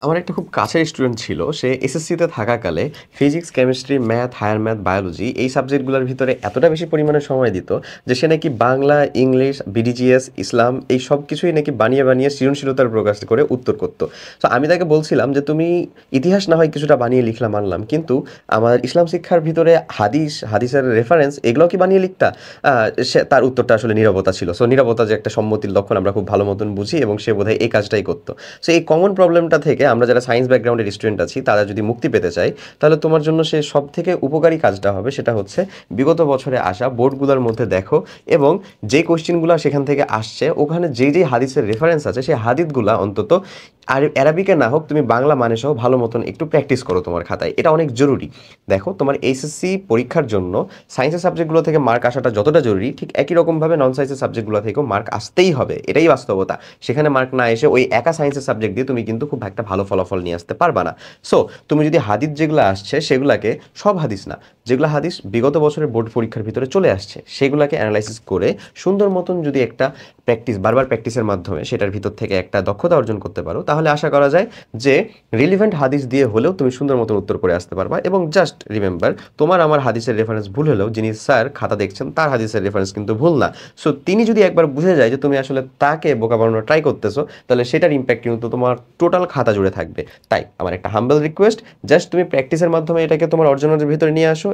আমার একটা খুব কাছের স্টুডেন্ট ছিল। সে এসএসসিতে থাকাকালে physics, chemistry, math, higher math, biology এই সাবজেক্টগুলোর ভিতরে এতটা বেশি পরিমাণে সময় দিত যে সে নাকি বাংলা, ইংলিশ, বিডিজিএস, ইসলাম এই সব কিছুই নাকি বানিয়ে সৃজনশীলতার প্রকাশ করে উত্তর করত। সো আমি তাকে বলছিলাম যে, "তুমি ইতিহাস না হয় কিছুটা বানিয়ে লিখলা মানলাম। কিন্তু আমার ইসলাম শিক্ষার ভিতরে হাদিসের রেফারেন্স এগুলোও কি বানিয়ে লিখতা?" আ তার উত্তরটা আসলে নীরবতা ছিল। সো নীরবতা যে একটা সম্মতির লক্ষণ আমরা খুব ভালো মতন বুঝি এবং সে বোধহয় এই কাজটাই করত। সো এই কমন প্রবলেমটা থেকে আমরা যারা সায়েন্স ব্যাকগ্রাউন্ডের স্টুডেন্ট আছি তারা যদি মুক্তি পেতে চাই তাহলে তোমার জন্য সে সব থেকে উপকারী কাজটা হবে সেটা হচ্ছে বিগত বছরে আসা বোর্ডগুলোর মধ্যে দেখো এবং যে কোশ্চেনগুলো সেখান থেকে আসছে ওখানে যেই হাদিসের রেফারেন্স আছে সেই হাদিসগুলা অন্তত আর অ্যারাবিকে না হোক তুমি বাংলা মানে সহ ভালো মতন একটু প্র্যাকটিস করো তোমার খাতায়, এটা অনেক জরুরি। দেখো তোমার এইচএসসি পরীক্ষার জন্য সায়েন্সের সাবজেক্টগুলো থেকে মার্ক আসাটা যতটা জরুরি ঠিক একই রকমভাবে নন সায়েন্সের সাবজেক্টগুলো থেকেও মার্ক আসতেই হবে, এটাই বাস্তবতা। সেখানে মার্ক না এসে ওই একা সায়েন্সের সাবজেক্ট দিয়ে তুমি কিন্তু খুব একটা ভালো ফলাফল নিয়ে আসতে পারবা না। সো তুমি যদি হাদিস যেগুলো আসছে সেগুলাকে, সব হাদিস না, যেগুলো হাদিস বিগত বছরের বোর্ড পরীক্ষার ভিতরে চলে আসছে সেগুলোকে অ্যানালাইসিস করে সুন্দর মতন যদি একটা বারবার প্র্যাকটিসের মাধ্যমে সেটার ভিতর থেকে একটা দক্ষতা অর্জন করতে পারো তাহলে আশা করা যায় যে রিলিভেন্ট হাদিস দিয়ে হলেও তুমি সুন্দর মতন উত্তর করে আসতে পারবা। এবং জাস্ট রিমেম্বার, তোমার আমার হাদিসের রেফারেন্স ভুল হলেও যিনি স্যার খাতা দেখছেন তার হাদিসের রেফারেন্স কিন্তু ভুল না। সো তিনি যদি একবার বুঝে যায় যে তুমি আসলে তাকে বোকা বানানোর ট্রাই করতেছো তাহলে সেটার ইম্প্যাক্ট কিন্তু তোমার টোটাল খাতা জুড়ে থাকবে। তাই আমার একটা হাম্বল রিকোয়েস্ট, জাস্ট তুমি প্র্যাকটিসের মাধ্যমে এটাকে তোমার অর্জনের ভিতরে নিয়ে আসো।